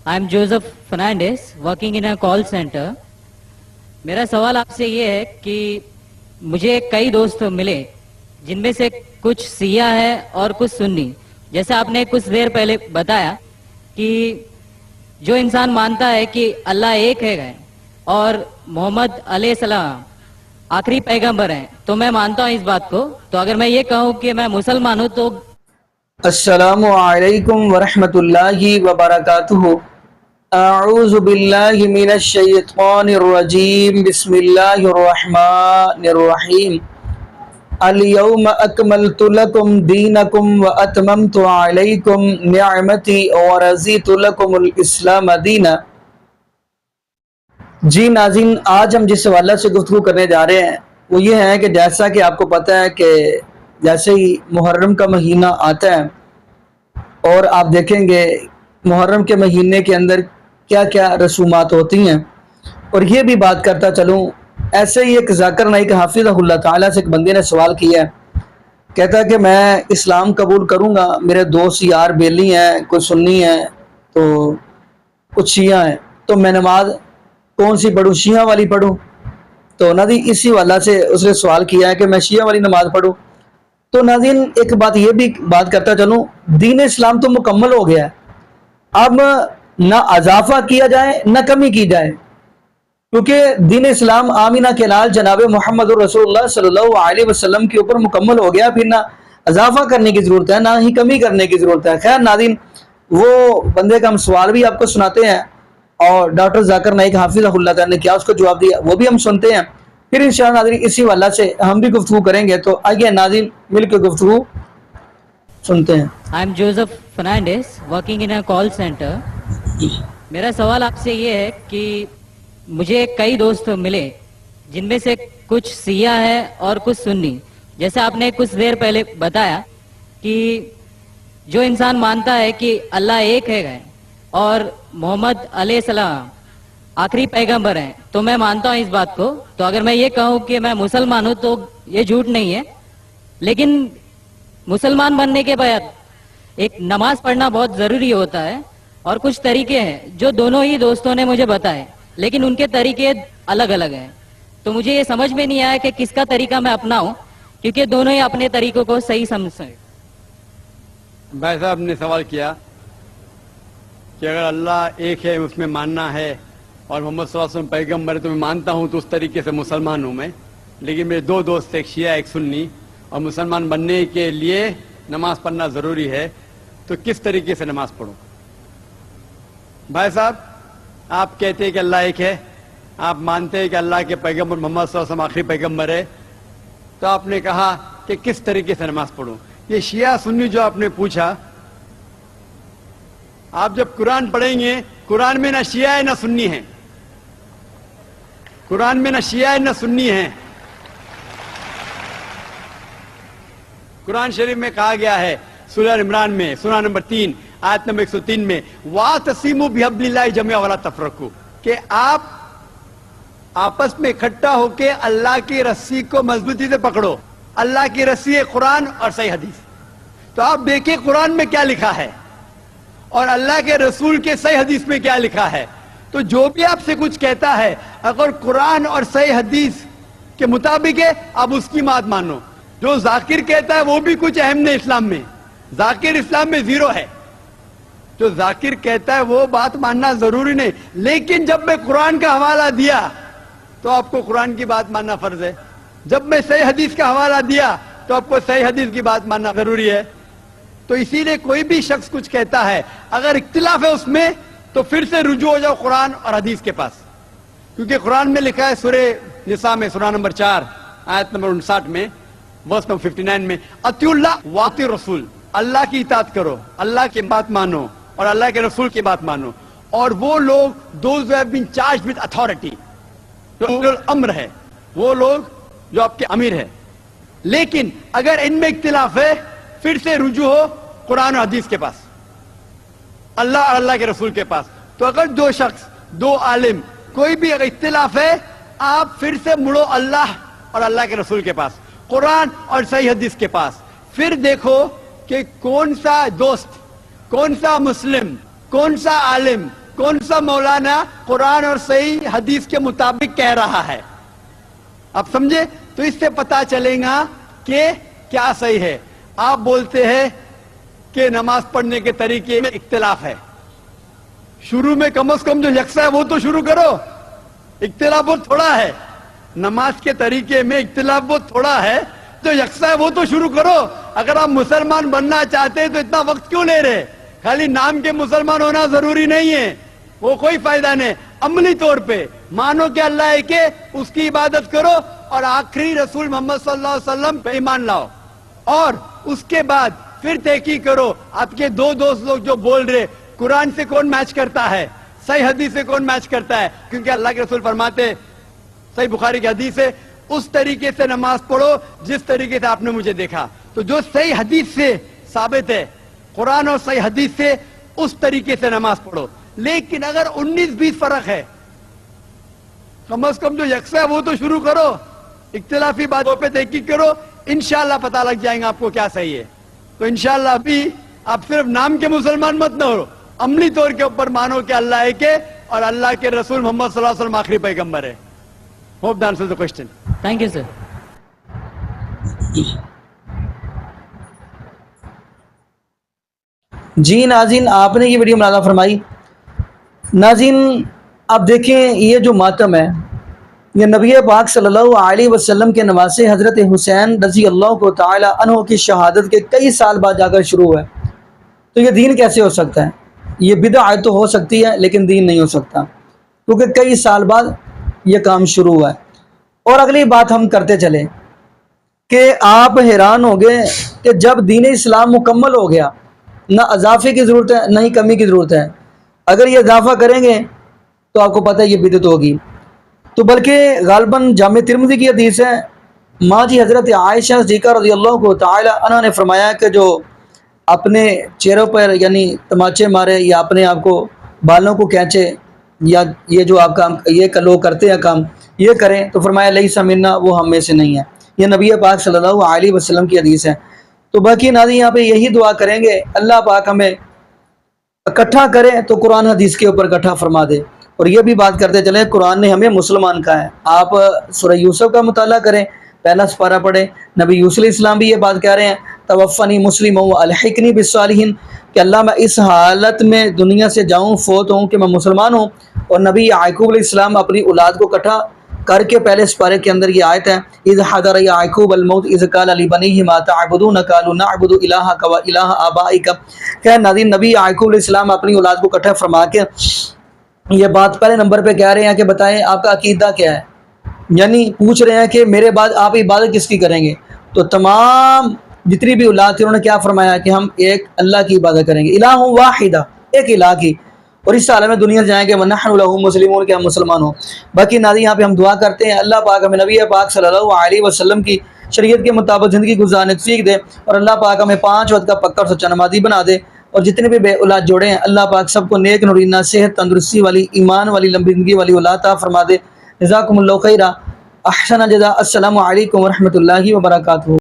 I'm Joseph Fernandez, working in a call center. मेरा सवाल आपसे ये है कि मुझे कई दोस्त मिले जिनमें से कुछ सिया है और कुछ सुन्नी। जैसे आपने कुछ देर पहले बताया कि जो इंसान मानता है कि अल्लाह एक है और मोहम्मद अलैहिस्सलाम आखिरी पैगंबर हैं, तो मैं मानता हूँ इस बात को। तो अगर मैं ये कहूँ कि मैं मुसलमान हूँ तो अस्सलामु अलैकुम वरहमतुल्लाहि वबरकातुहू। अऊज़ु बिल्लाहि मिनश शैतानिर रजीम। बिस्मिल्लाहिर रहमानिर रहीम। अल यौम अकमलतु लकुम दीनकुम व अतममतु अलैकुम निअमती व रज़ीतु लकुमुल इस्लाम दीना। जी नाज़रीन, आज हम जिस हवाले से गुफ्तगू करने जा रहे हैं वो ये है कि जैसा कि आपको पता है कि जैसे ही मुहर्रम का महीना आता है और आप देखेंगे मुहर्रम के महीने के अंदर क्या क्या रसूमात होती हैं। और ये भी बात करता चलूँ, ऐसे ही एक ज़ाकिर नाइक हाफिज़हुल्लाह ताला से एक बंदे ने सवाल किया है। कहता है कि मैं इस्लाम कबूल करूँगा, मेरे दोस्त यार बेली हैं, कोई सुन्नी हैं तो कुछ शिया हैं, तो मैं नमाज कौन सी पढ़ूँ, शिया वाली पढ़ूँ? तो नाज़रीन इसी वाला से उसने सवाल किया है कि मैं शिया वाली नमाज पढ़ूँ। तो नाज़रीन एक बात ये भी बात करता चलूँ, दीन इस्लाम तो मुकम्मल हो गया है, अब ना अजाफा किया जाए ना कमी की जाए, क्योंकि दीन इस्लाम आमीना के लाल जनाब मोहम्मद रसूलुल्लाह सल्लल्लाहु अलैहि वसल्लम के ऊपर मुकम्मल हो गया, फिर ना अजाफा करने की ज़रूरत है ना ही कमी करने की ज़रूरत है। खैर नाज़रीन, वो बंदे का हम सवाल भी आपको सुनाते हैं और डॉक्टर ज़ाकिर नाइक हाफिज़हुल्लाह ताला ने क्या उसको जवाब दिया वो भी हम सुनते हैं। फिर इंशाअल्लाह नाज़रीन इसी वाला से हम भी गुफ्तगू करेंगे। तो आइए नाज़रीन मिलकर गुफ्तगू सुनते हैं। I'm Joseph Fernandez, working in a call center. मेरा सवाल आपसे ये है कि मुझे कई दोस्त मिले जिनमें से कुछ सिया है और कुछ सुन्नी। जैसे आपने कुछ देर पहले बताया कि जो इंसान मानता है कि अल्लाह एक है और मोहम्मद अलैहिस्सलाम आखिरी पैगंबर हैं, तो मैं मानता हूँ इस बात को। तो अगर मैं ये कहूँ कि मैं मुसलमान हूँ तो ये झूठ नहीं है, लेकिन मुसलमान बनने के बाद एक नमाज पढ़ना बहुत ज़रूरी होता है और कुछ तरीके हैं जो दोनों ही दोस्तों ने मुझे बताए, लेकिन उनके तरीके अलग अलग हैं। तो मुझे ये समझ में नहीं आया कि किसका तरीका मैं अपनाऊं, क्योंकि दोनों ही अपने तरीकों को सही समझते। भाई साहब ने सवाल किया कि अगर अल्लाह एक है उसमें मानना है और मोहम्मद सल्लल्लाहु अलैहि वसल्लम पैगंबर है तो मैं मानता हूँ, तो उस तरीके से मुसलमान हूँ मैं। लेकिन मेरे दो दोस्त, एक शिया एक सुन्नी, और मुसलमान बनने के लिए नमाज पढ़ना ज़रूरी है, तो किस तरीके से नमाज पढ़ूं? भाई साहब, आप कहते हैं कि अल्लाह एक है, आप मानते हैं कि अल्लाह के पैगंबर मोहम्मद सल्लल्लाहु अलैहि वसल्लम आखिरी पैगंबर है, तो आपने कहा कि किस तरीके से नमाज पढ़ूं? ये शिया सुन्नी जो आपने पूछा, आप जब कुरान पढ़ेंगे, कुरान में ना शिया है ना सुन्नी है, कुरान में ना शिया है ना सुन्नी है। कुरान शरीफ में कहा गया है सूरह इमरान में सूरह नंबर 3 आयत नंबर 103 में, वातसिमु बिहब्लिल्लाहि जमीअन वला तफरकू, कि आप आपस में इकट्ठा होकर अल्लाह की रस्सी को मजबूती से पकड़ो। अल्लाह की रस्सी है कुरान और सही हदीस। तो आप देखिए कुरान में क्या लिखा है और अल्लाह के रसूल के सही हदीस में क्या लिखा है। तो जो भी आपसे कुछ कहता है, अगर कुरान और सही हदीस के मुताबिक है, आप उसकी बात मानो। जो जाकिर कहता है वो भी कुछ अहम नहीं इस्लाम में, जाकिर इस्लाम में जीरो है। जो जाकिर कहता है वो बात मानना जरूरी नहीं, लेकिन जब मैं कुरान का हवाला दिया तो आपको कुरान की बात मानना फर्ज है। जब मैं सही हदीस का हवाला दिया तो आपको सही हदीस की बात मानना जरूरी है। तो इसीलिए कोई भी शख्स कुछ कहता है, अगर इख्तिलाफ है उसमें, तो फिर से रुजू हो जाओ कुरान और हदीस के पास, क्योंकि कुरान में लिखा है सूरह निसा में सूरह नंबर 4 आयत नंबर 59 में वर्स नंबर 59 में, अतिउल्लाह वाति रसूल, अल्लाह की इताअत करो, अल्लाह की बात मानो और अल्लाह के रसूल की बात मानो। और वो लोग those have been charged with authority, जो अम्र है, वो लोग जो आपके अमीर है। लेकिन अगर इनमें इख्तिलाफ है, फिर से रुजू हो कुरान और हदीस के पास, अल्लाह और अल्लाह के रसूल के पास। तो अगर दो शख्स, दो आलिम, कोई भी अगर इख्तिलाफ है, आप फिर से मुड़ो अल्लाह और अल्लाह के रसूल के पास, कुरान और सही हदीस के पास। फिर देखो कि कौन सा दोस्त, कौन सा मुस्लिम, कौन सा आलिम, कौन सा मौलाना कुरान और सही हदीस के मुताबिक कह रहा है। आप समझे? तो इससे पता चलेगा कि क्या सही है। आप बोलते हैं कि नमाज पढ़ने के तरीके में इख्तिलाफ है। शुरू में कम से कम जो यकसा है वो तो शुरू करो। इख्तिलाफ बहुत थोड़ा है, नमाज के तरीके में इख्तिलाफ बहुत थोड़ा है, जो यकसा है वो तो शुरू करो। अगर आप मुसलमान बनना चाहते हैं तो इतना वक्त क्यों ले रहे? खाली नाम के मुसलमान होना जरूरी नहीं है, वो कोई फायदा नहीं। अमली तौर पे मानो कि अल्लाह है के उसकी इबादत करो और आखिरी रसूल मोहम्मद सल्लल्लाहु अलैहि वसल्लम पे ईमान लाओ, और उसके बाद फिर तहकीक करो। आपके दो दोस्त लोग जो बोल रहे कुरान से कौन मैच करता है, सही हदीस से कौन मैच करता है, क्योंकि अल्लाह के रसूल फरमाते, सही बुखारी की हदीस है, उस तरीके से नमाज पढ़ो जिस तरीके से आपने मुझे देखा। तो जो सही हदीस से साबित है, कुरान और सही हदीस से, उस तरीके से नमाज पढ़ो। लेकिन अगर 19-20 फर्क है, कम से कम जो यकसा है वो तो शुरू करो। इख्तिलाफी बातों पे तहकीक करो, इंशाअल्लाह पता लग जाएगा आपको क्या सही है। तो इंशाअल्लाह अभी आप सिर्फ नाम के मुसलमान मत न हो, अमली तौर के ऊपर मानो कि अल्लाह है के और अल्लाह के रसूल मोहम्मद सल्लल्लाहु अलैहि वसल्लम आखिरी पैगंबर है। Hope that answers the question. Thank you sir. जी नाज़रीन, आपने ये वीडियो मुलाज़ा फरमाई। नाज़रीन आप देखें, ये जो मातम है ये नबी पाक सल्लल्लाहु अलैहि वसल्लम के नवासे हज़रत हुसैन रज़ी अल्लाह ताला अन्हु की शहादत के कई साल बाद जाकर शुरू हुआ है। तो ये दीन कैसे हो सकता है? ये बिदअत तो हो सकती है लेकिन दीन नहीं हो सकता, क्योंकि कई साल बाद ये काम शुरू हुआ है। और अगली बात हम करते चले कि आप हैरान हो गए कि जब दीन इस्लाम मुकम्मल हो गया, ना अजाफे की ज़रूरत है ना ही कमी की ज़रूरत है। अगर ये इजाफा करेंगे तो आपको पता है ये बिदअत होगी। तो बल्कि गालबन जामे तिरमिज़ी की हदीस है, माँ जी हज़रत आयशा सिद्दीक़ा रज़ियल्लाहु ताला अन्हा ने फरमाया कि जो अपने चेहरों पर यानी तमाचे मारे या अपने आप को बालों को खींचे, या ये जो आप काम ये लोग करते हैं काम ये करें, तो फरमाया लैसा मिन्ना, वो हम में से नहीं है। ये नबी पाक सल्लल्लाहु अलैहि वसल्लम की हदीस है। तो बाकी नाज़रीन यहाँ पे यही दुआ करेंगे, अल्लाह पाक हमें इकट्ठा करे तो कुरान हदीस के ऊपर इकट्ठा फरमा दे। और ये भी बात करते चले, कुरान ने हमें मुसलमान कहा है। आप सूरह यूसुफ का मुताला करें, पहला सपारा पढ़े। नबी यूसुफ अलैहिस्सलाम भी ये बात कह रहे हैं, तवफ़नी मुस्लिम व अलहिकनी बिस्सालिहीन, कि अल्लाह मैं इस हालत में दुनिया से जाऊँ, फोत हूँ कि मैं मुसलमान हूँ। और नबी याकूब अलैहिस्सलाम अपनी औलाद को इकट्ठा करके पहले सपारे के अंदर ये आयत है, इज़ हदर याकूब अल-मौत इज़ क़ाल लिबनीहि मा तअबुदून क़ालू नअबुदु इलाहक व इलाह आबाइक। क्या नाज़रीन, नबी याकूब अलैहिस्सलाम अपनी औलाद को इकट्ठा फरमा के ये बात पहले नंबर पे कह रहे हैं कि बताएं आपका अकीदा क्या है, यानी पूछ रहे हैं कि मेरे बाद आप इबादत किसकी करेंगे। तो तमाम जितनी भी औलाद थी उन्होंने क्या फरमाया कि हम एक अल्लाह की इबादत करेंगे, इलाहु वाहिदा, एक इलाह की। और इस साल में दुनिया से जाएंगे वनहनु लहु मुस्लिमून, के हम मुसलमान हो। बाकी नाज़रीन यहाँ पे हम दुआ करते हैं अल्लाह पाक हमें नबी पाक सल्लल्लाहु अलैहि वसल्लम की शरीयत के मुताबिक ज़िंदगी गुजारने की सीख दे, और अल्लाह पाक हमें 5 वक्त का पक्का और सच्चा नमाज़ी बना दे। और जितने भी बे औलाद जोड़े हैं अल्लाह पाक सबको नेक नूरीना सेहत तंदुरुस्ती वाली ईमान वाली लंबी ज़िंदगी वाली औलाद अता फरमा दे। जज़ाकुमुल्लाहु खैरा, अहसन जज़ा। अस्सलामु अलैकुम व रहमतुल्लाहि व बरकातुहू।